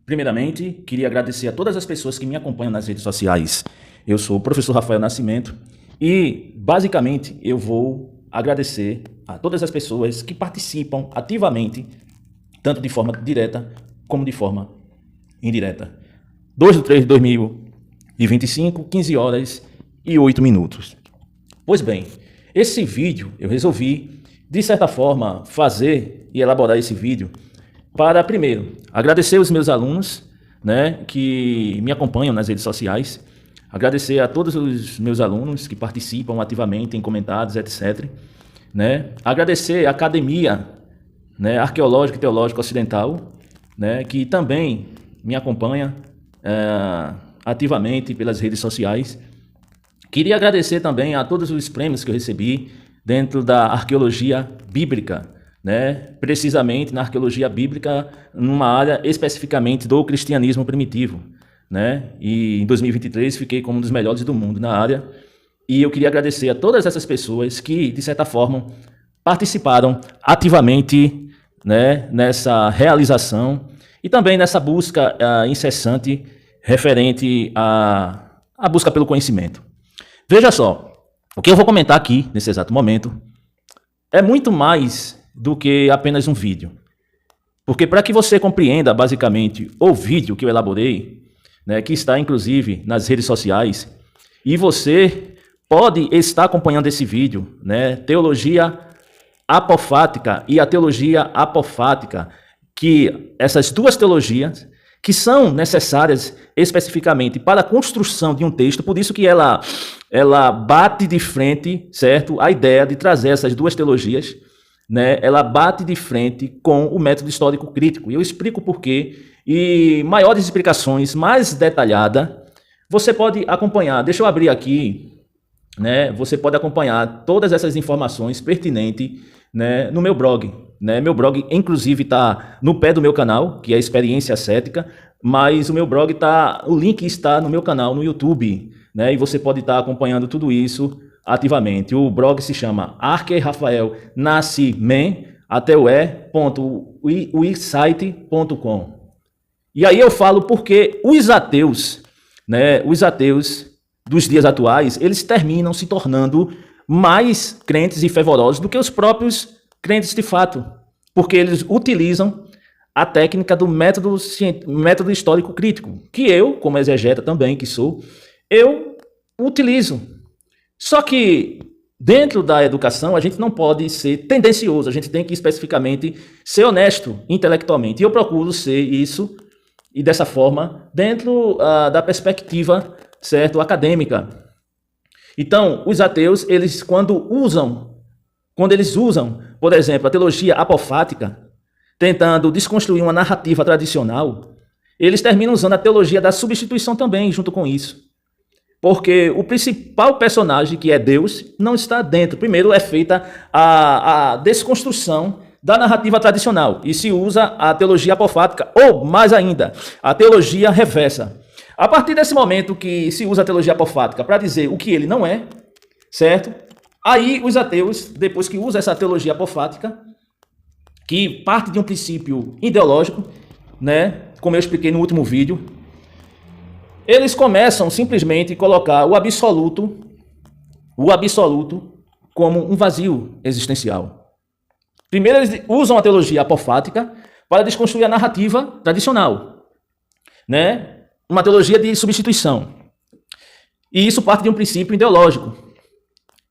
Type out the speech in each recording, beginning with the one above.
Primeiramente, queria agradecer a todas as pessoas que me acompanham nas redes sociais. Eu sou o professor Rafael Nascimento e, basicamente, eu vou agradecer a todas as pessoas que participam ativamente, tanto de forma direta como de forma indireta. 2/3/2025, 15 horas e 8 minutos. Pois bem, esse vídeo eu resolvi, de certa forma, fazer e elaborar esse vídeo para, primeiro, agradecer os meus alunos, que me acompanham nas redes sociais, agradecer a todos os meus alunos que participam ativamente em comentários, etc. Agradecer a Academia Arqueológica e Teológica Ocidental, que também me acompanha ativamente pelas redes sociais. Queria agradecer também a todos os prêmios que eu recebi dentro da arqueologia bíblica, precisamente na arqueologia bíblica, numa área especificamente do cristianismo primitivo. E em 2023 fiquei como um dos melhores do mundo na área. E eu queria agradecer a todas essas pessoas que, de certa forma, participaram ativamente nessa realização e também nessa busca incessante referente à busca pelo conhecimento. Veja só, o que eu vou comentar aqui, nesse exato momento, é muito mais do que apenas um vídeo. Porque para que você compreenda, basicamente, o vídeo que eu elaborei, que está, inclusive, nas redes sociais, e você pode estar acompanhando esse vídeo, Teologia apofática e a teologia apofática, que essas duas teologias que são necessárias especificamente para a construção de um texto, por isso que ela bate de frente, certo? A ideia de trazer essas duas teologias, ela bate de frente com o método histórico crítico. E eu explico por quê, e maiores explicações, mais detalhada, você pode acompanhar. Deixa eu abrir aqui, você pode acompanhar todas essas informações pertinentes, no meu blog. Meu blog, inclusive, está no pé do meu canal, que é Experiência Cética, mas o meu blog o link está no meu canal no YouTube, e você pode estar acompanhando tudo isso ativamente. O blog se chama arquerafaelnascimento.com. E aí eu falo porque os ateus dos dias atuais, eles terminam se tornando mais crentes e fervorosos do que os próprios crentes de fato, porque eles utilizam a técnica do método histórico crítico, que eu, como exegeta também que sou, eu utilizo. Só que dentro da educação a gente não pode ser tendencioso, a gente tem que especificamente ser honesto intelectualmente. E eu procuro ser isso e dessa forma dentro da perspectiva, certo, acadêmica. Então, os ateus, eles quando eles usam, por exemplo, a teologia apofática, tentando desconstruir uma narrativa tradicional, eles terminam usando a teologia da substituição também, junto com isso. Porque o principal personagem, que é Deus, não está dentro. Primeiro é feita a desconstrução da narrativa tradicional, e se usa a teologia apofática, ou, mais ainda, a teologia reversa. A partir desse momento que se usa a teologia apofática para dizer o que ele não é, certo? Aí os ateus, depois que usam essa teologia apofática, que parte de um princípio ideológico, como eu expliquei no último vídeo, eles começam simplesmente a colocar o absoluto como um vazio existencial. Primeiro eles usam a teologia apofática para desconstruir a narrativa tradicional, uma teologia de substituição. E isso parte de um princípio ideológico.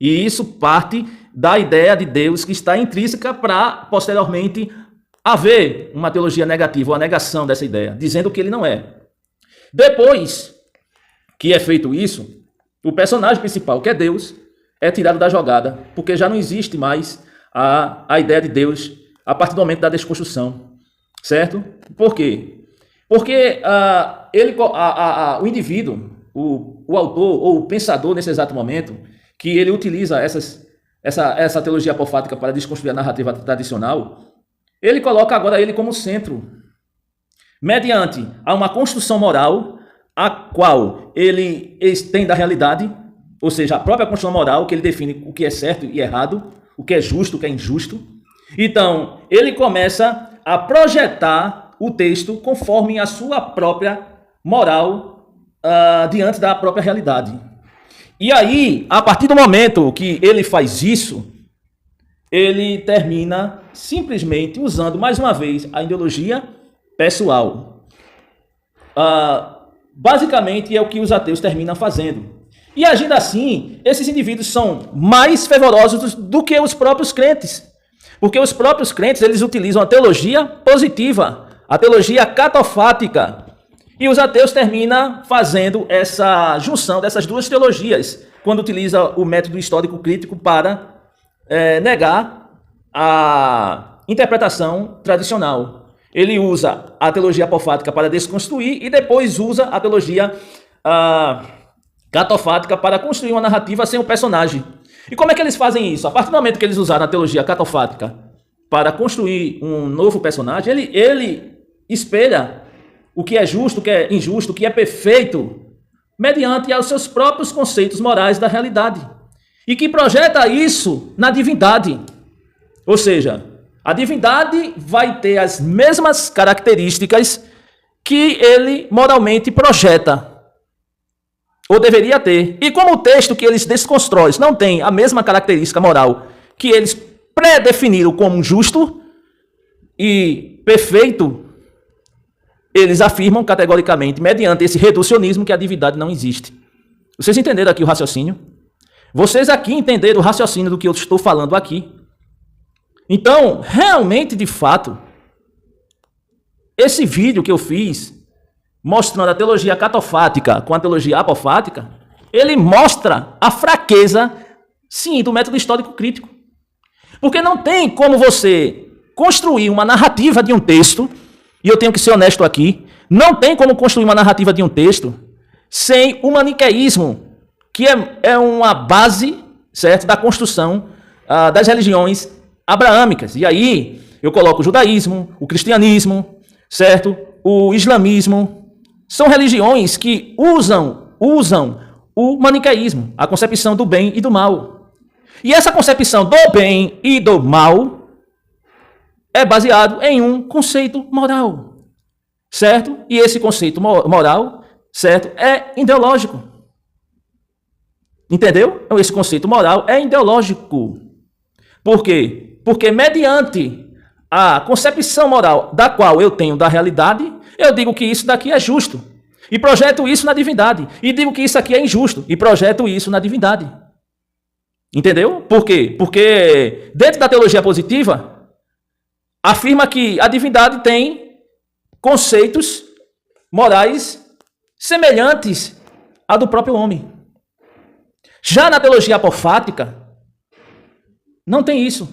E isso parte da ideia de Deus que está intrínseca para, posteriormente, haver uma teologia negativa, ou a negação dessa ideia, dizendo que ele não é. Depois que é feito isso, o personagem principal, que é Deus, é tirado da jogada, porque já não existe mais a ideia de Deus a partir do momento da desconstrução. Certo? Por quê? Porque o indivíduo, o autor ou o pensador nesse exato momento, que ele utiliza essa teologia apofática para desconstruir a narrativa tradicional, ele coloca agora ele como centro, mediante a uma construção moral, a qual ele tem da realidade, ou seja, a própria construção moral, que ele define o que é certo e errado, o que é justo, o que é injusto. Então, ele começa a projetar o texto conforme a sua própria moral diante da própria realidade. E aí, a partir do momento que ele faz isso, ele termina simplesmente usando, mais uma vez, a ideologia pessoal. Basicamente, é o que os ateus terminam fazendo. E agindo assim, esses indivíduos são mais fervorosos do que os próprios crentes. Porque os próprios crentes, eles utilizam a teologia positiva, a teologia catofática. E os ateus terminam fazendo essa junção dessas duas teologias, quando utiliza o método histórico crítico para negar a interpretação tradicional. Ele usa a teologia apofática para desconstruir e depois usa a teologia catofática para construir uma narrativa sem o personagem. E como é que eles fazem isso? A partir do momento que eles usaram a teologia catofática para construir um novo personagem, ele espelha o que é justo, o que é injusto, o que é perfeito, mediante aos seus próprios conceitos morais da realidade. E que projeta isso na divindade. Ou seja, a divindade vai ter as mesmas características que ele moralmente projeta. Ou deveria ter. E como o texto que eles desconstroem não tem a mesma característica moral que eles predefiniram como justo e perfeito, eles afirmam categoricamente, mediante esse reducionismo, que a divindade não existe. Vocês entenderam aqui o raciocínio? Vocês aqui entenderam o raciocínio do que eu estou falando aqui? Então, realmente, de fato, esse vídeo que eu fiz, mostrando a teologia catofática com a teologia apofática, ele mostra a fraqueza, sim, do método histórico crítico. Porque não tem como você construir uma narrativa de um texto, e eu tenho que ser honesto aqui, não tem como construir uma narrativa de um texto sem o maniqueísmo, que é uma base, certo, da construção das religiões abraâmicas. E aí eu coloco o judaísmo, o cristianismo, certo, o islamismo. São religiões que usam o maniqueísmo, a concepção do bem e do mal. E essa concepção do bem e do mal é baseado em um conceito moral, certo? E esse conceito moral, certo, é ideológico. Entendeu? Então, esse conceito moral é ideológico. Por quê? Porque mediante a concepção moral da qual eu tenho da realidade, eu digo que isso daqui é justo. E projeto isso na divindade. E digo que isso aqui é injusto. E projeto isso na divindade. Entendeu? Por quê? Porque dentro da teologia positiva, afirma que a divindade tem conceitos morais semelhantes a do próprio homem. Já na teologia apofática, não tem isso.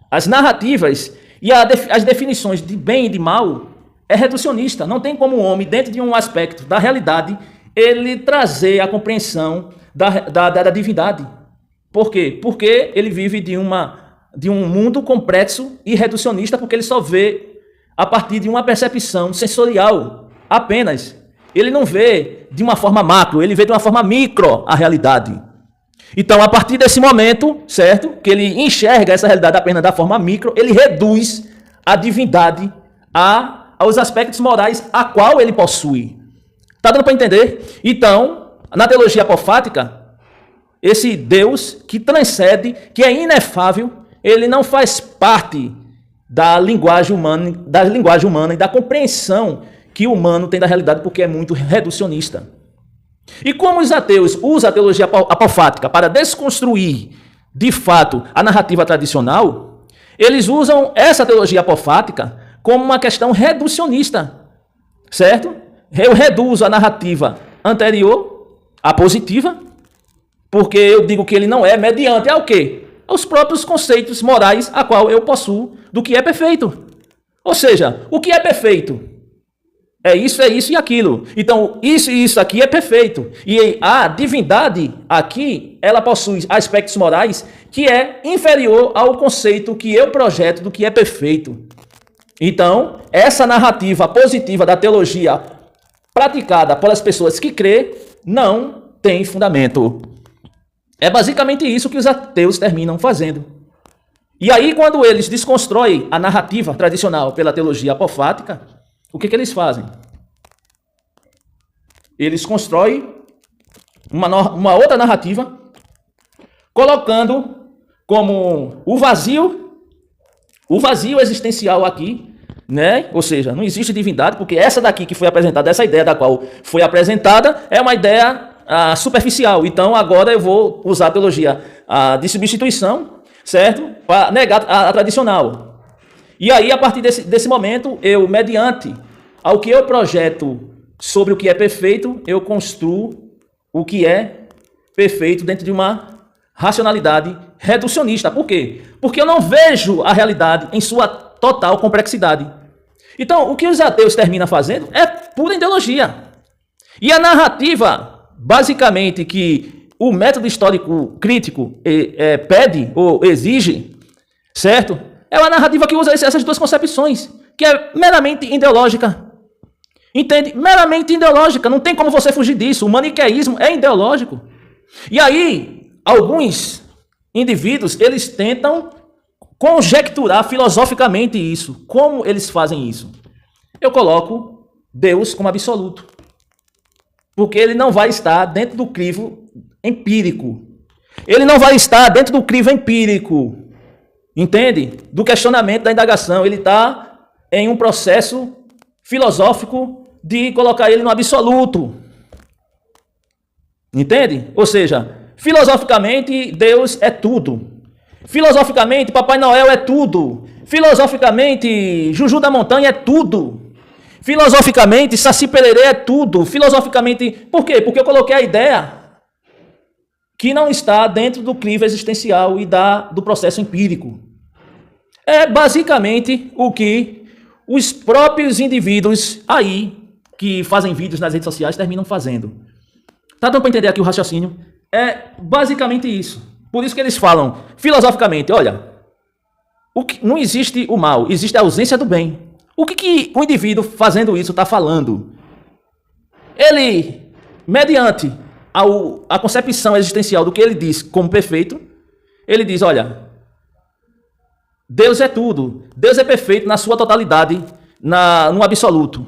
As narrativas e as definições de bem e de mal é reducionista. Não tem como o homem, dentro de um aspecto da realidade, ele trazer a compreensão da divindade. Por quê? Porque ele vive de um mundo complexo e reducionista, porque ele só vê a partir de uma percepção sensorial apenas. Ele não vê de uma forma macro, ele vê de uma forma micro a realidade. Então, a partir desse momento, certo, que ele enxerga essa realidade apenas da forma micro, ele reduz a divindade aos aspectos morais a qual ele possui. Está dando para entender? Então, na teologia apofática, esse Deus que transcende, que é inefável, ele não faz parte da linguagem humana e da compreensão que o humano tem da realidade, porque é muito reducionista. E como os ateus usam a teologia apofática para desconstruir, de fato, a narrativa tradicional, eles usam essa teologia apofática como uma questão reducionista, certo? Eu reduzo a narrativa anterior, a positiva, porque eu digo que ele não é mediante ao quê? Aos próprios conceitos morais a qual eu possuo do que é perfeito. Ou seja, o que é perfeito? É isso e aquilo. Então, isso e isso aqui é perfeito. E a divindade aqui, ela possui aspectos morais que é inferior ao conceito que eu projeto do que é perfeito. Então, essa narrativa positiva da teologia praticada pelas pessoas que crê não tem fundamento. É basicamente isso que os ateus terminam fazendo. E aí, quando eles desconstroem a narrativa tradicional pela teologia apofática, o que eles fazem? Eles constroem uma outra narrativa, colocando como o vazio existencial aqui, né? Ou seja, não existe divindade, porque essa daqui que foi apresentada, essa ideia da qual foi apresentada, é uma ideia superficial. Então, agora eu vou usar a teologia de substituição, certo? Para negar a tradicional. E aí, a partir desse momento, eu, mediante ao que eu projeto sobre o que é perfeito, eu construo o que é perfeito dentro de uma racionalidade reducionista. Por quê? Porque eu não vejo a realidade em sua total complexidade. Então, o que os ateus terminam fazendo é pura ideologia. E a narrativa, basicamente, que o método histórico crítico pede ou exige, certo? É uma narrativa que usa essas duas concepções, que é meramente ideológica. Entende? Meramente ideológica. Não tem como você fugir disso. O maniqueísmo é ideológico. E aí, alguns indivíduos, eles tentam conjecturar filosoficamente isso. Como eles fazem isso? Eu coloco Deus como absoluto. Porque ele não vai estar dentro do crivo empírico. Ele não vai estar dentro do crivo empírico. Entende? Do questionamento, da indagação. Ele está em um processo filosófico de colocar ele no absoluto. Entende? Ou seja, filosoficamente, Deus é tudo. Filosoficamente, Papai Noel é tudo. Filosoficamente, Juju da Montanha é tudo. Filosoficamente, Saci Pererê é tudo. Filosoficamente, por quê? Porque eu coloquei a ideia que não está dentro do crivo existencial e do processo empírico. É basicamente o que os próprios indivíduos aí, que fazem vídeos nas redes sociais, terminam fazendo. Tá dando para entender aqui o raciocínio? É basicamente isso. Por isso que eles falam, filosoficamente, olha, não existe o mal, existe a ausência do bem. O que o indivíduo fazendo isso está falando? Ele, mediante a concepção existencial do que ele diz como perfeito, ele diz, olha, Deus é tudo, Deus é perfeito na sua totalidade, no absoluto.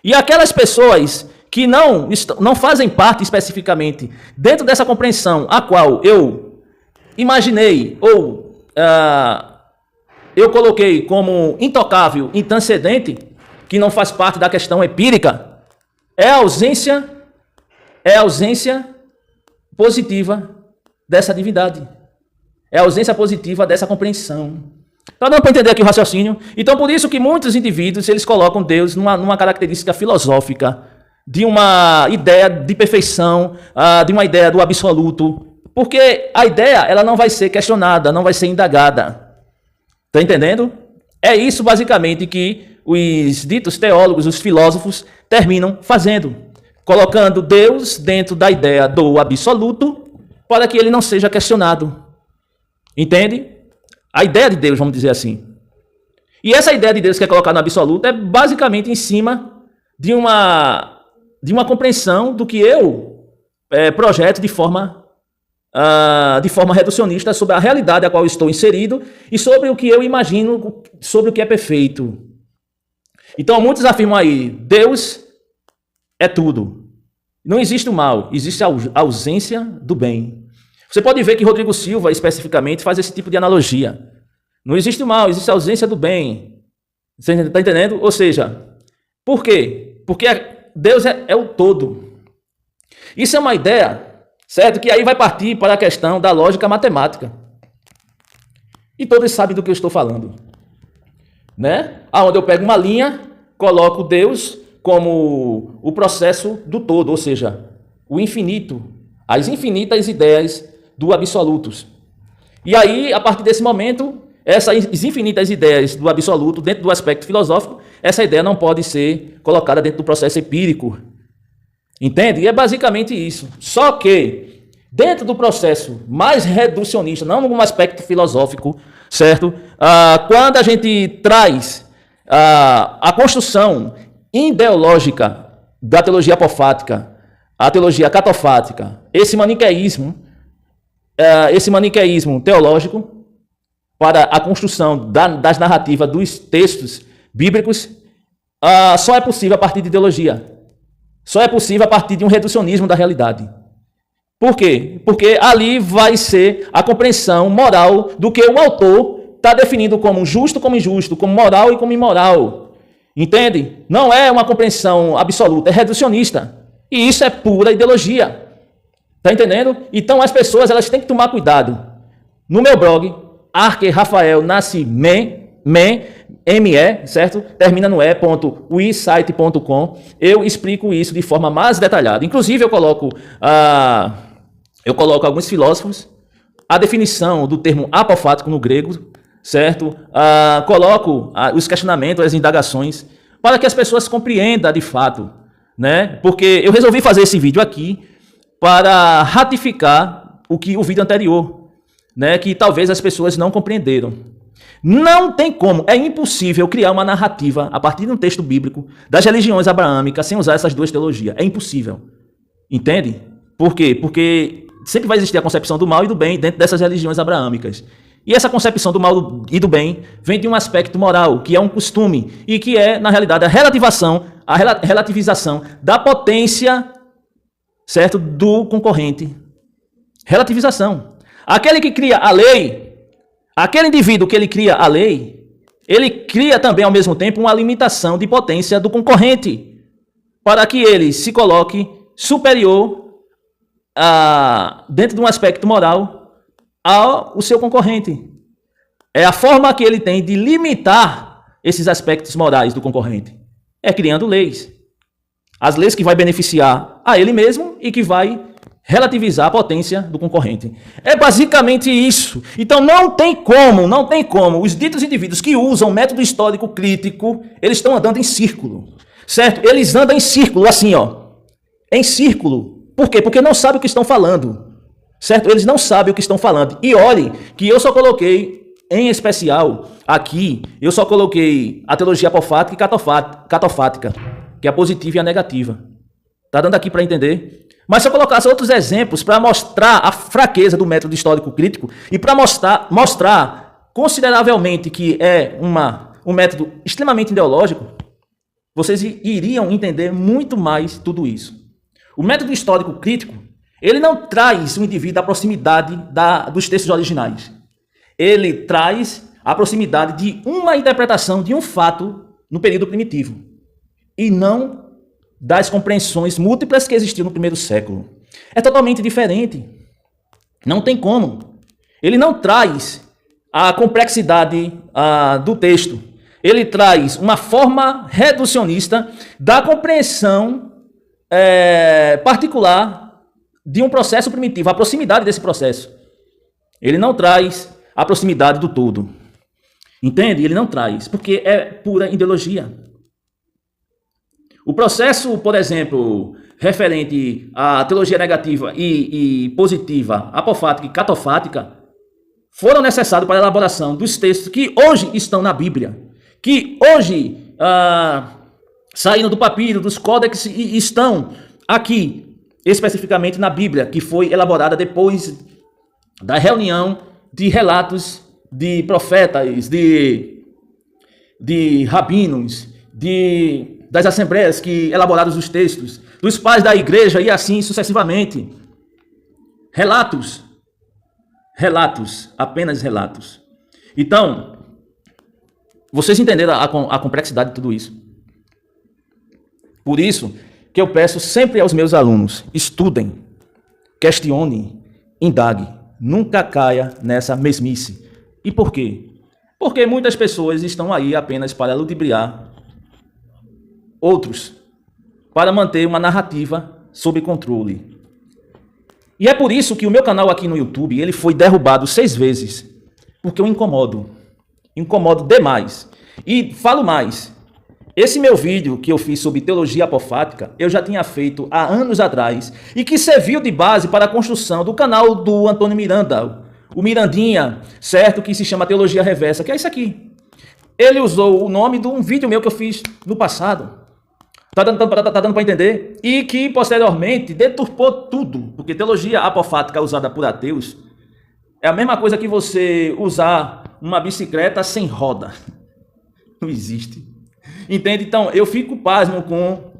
E aquelas pessoas que não fazem parte especificamente dentro dessa compreensão a qual eu imaginei ou eu coloquei como intocável, intranscendente, que não faz parte da questão empírica, é a ausência positiva dessa divindade. É a ausência positiva dessa compreensão. Está dando para entender aqui o raciocínio? Então, por isso que muitos indivíduos, eles colocam Deus numa característica filosófica, de uma ideia de perfeição, de uma ideia do absoluto. Porque a ideia, ela não vai ser questionada, não vai ser indagada. Está entendendo? É isso, basicamente, que os ditos teólogos, os filósofos, terminam fazendo. Colocando Deus dentro da ideia do absoluto, para que ele não seja questionado. Entende? A ideia de Deus, vamos dizer assim. E essa ideia de Deus que é colocada no absoluto é basicamente em cima de uma compreensão do que eu projeto de forma reducionista sobre a realidade a qual eu estou inserido e sobre o que eu imagino sobre o que é perfeito. Então, muitos afirmam aí, Deus é tudo. Não existe o mal, existe a ausência do bem. Você pode ver que Rodrigo Silva, especificamente, faz esse tipo de analogia. Não existe o mal, existe a ausência do bem. Você está entendendo? Ou seja, por quê? Porque Deus é o todo. Isso é uma ideia, certo? Que aí vai partir para a questão da lógica matemática. E todos sabem do que eu estou falando. Né? Onde eu pego uma linha, coloco Deus como o processo do todo, ou seja, o infinito, as infinitas ideias do absolutos. E aí, a partir desse momento, essas infinitas ideias do absoluto, dentro do aspecto filosófico, essa ideia não pode ser colocada dentro do processo empírico. Entende? E é basicamente isso. Só que, dentro do processo mais reducionista, não num aspecto filosófico, certo? Quando a gente traz a construção ideológica da teologia apofática, a teologia catofática, esse maniqueísmo teológico para a construção das narrativas dos textos bíblicos, só é possível a partir de ideologia. Só é possível a partir de um reducionismo da realidade. Por quê? Porque ali vai ser a compreensão moral do que o autor está definindo como justo, como injusto, como moral e como imoral. Entende? Não é uma compreensão absoluta, é reducionista. E isso é pura ideologia. Tá entendendo? Então as pessoas elas têm que tomar cuidado. No meu blog, Arque Rafael Nascimento, ME, certo? Termina no e.wisite.com. Eu explico isso de forma mais detalhada. Inclusive, eu coloco alguns filósofos, a definição do termo apofático no grego, certo? Coloco os questionamentos, as indagações, para que as pessoas compreendam de fato, né? Porque eu resolvi fazer esse vídeo aqui para ratificar o vídeo anterior, né? Que talvez as pessoas não compreenderam. Não tem como, é impossível criar uma narrativa a partir de um texto bíblico das religiões abraâmicas sem usar essas duas teologias. É impossível. Entende? Por quê? Porque sempre vai existir a concepção do mal e do bem dentro dessas religiões abraâmicas. E essa concepção do mal e do bem vem de um aspecto moral, que é um costume, e que é, na realidade, a relativização da potência, certo, do concorrente. Relativização. Aquele que cria a lei, aquele indivíduo que ele cria a lei, ele cria também, ao mesmo tempo, uma limitação de potência do concorrente, para que ele se coloque superior, dentro de um aspecto moral, ao seu concorrente. É a forma que ele tem de limitar esses aspectos morais do concorrente. É criando leis. As leis que vai beneficiar a ele mesmo e que vai relativizar a potência do concorrente. É basicamente isso. Então não tem como. Os ditos indivíduos que usam o método histórico crítico, eles estão andando em círculo. Certo? Eles andam em círculo, assim, ó. Em círculo. Por quê? Porque não sabem o que estão falando. Certo? Eles não sabem o que estão falando. E olhe que eu só coloquei, em especial, aqui, eu só coloquei a teologia apofática e catofática, que é a positiva e a negativa. Tá dando aqui para entender? Mas se eu colocasse outros exemplos para mostrar a fraqueza do método histórico crítico e para mostrar consideravelmente que é um método extremamente ideológico, vocês iriam entender muito mais tudo isso. O método histórico crítico, ele não traz o indivíduo à proximidade dos textos originais. Ele traz a proximidade de uma interpretação de um fato no período primitivo e não das compreensões múltiplas que existiam no primeiro século. É totalmente diferente. Não tem como. Ele não traz a complexidade do texto. Ele traz uma forma reducionista da compreensão particular de um processo primitivo, a proximidade desse processo. Ele não traz a proximidade do todo. Entende? Ele não traz, porque é pura ideologia. O processo, por exemplo, referente à teologia negativa e positiva, apofática e catofática, foram necessários para a elaboração dos textos que hoje estão na Bíblia, que hoje saíram do papiro, dos códex e estão aqui, especificamente na Bíblia, que foi elaborada depois da reunião de relatos de profetas, de rabinos, das assembleias que elaboraram os textos, dos pais da igreja e assim sucessivamente. Relatos, apenas relatos. Então, vocês entenderam a complexidade de tudo isso. Por isso que eu peço sempre aos meus alunos, estudem, questionem, indaguem, nunca caia nessa mesmice. E por quê? Porque muitas pessoas estão aí apenas para ludibriar outros, para manter uma narrativa sob controle. E é por isso que o meu canal aqui no YouTube, ele foi derrubado 6 vezes, porque eu incomodo demais. E falo mais, esse meu vídeo que eu fiz sobre teologia apofática, eu já tinha feito há anos atrás, e que serviu de base para a construção do canal do Antônio Miranda, o Mirandinha, certo? Que se chama Teologia Reversa, que é isso aqui. Ele usou o nome de um vídeo meu que eu fiz no passado. Tá dando para entender? E que, posteriormente, deturpou tudo. Porque teologia apofática usada por ateus é a mesma coisa que você usar uma bicicleta sem roda. Não existe. Entende? Então, eu fico pasmo com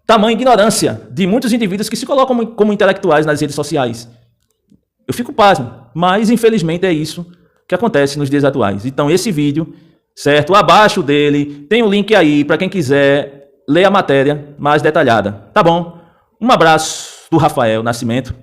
tamanha ignorância de muitos indivíduos que se colocam como intelectuais nas redes sociais. Eu fico pasmo, mas infelizmente é isso que acontece nos dias atuais. Então, esse vídeo, certo? Abaixo dele, tem o link aí para quem quiser ler a matéria mais detalhada. Tá bom? Um abraço do Rafael Nascimento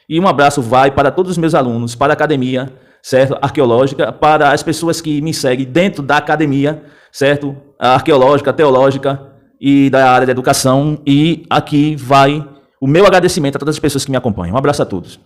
e um abraço vai para todos os meus alunos, para a academia, certo? Arqueológica, para as pessoas que me seguem dentro da academia, certo? Arqueológica, teológica e da área da educação. E aqui vai o meu agradecimento a todas as pessoas que me acompanham. Um abraço a todos.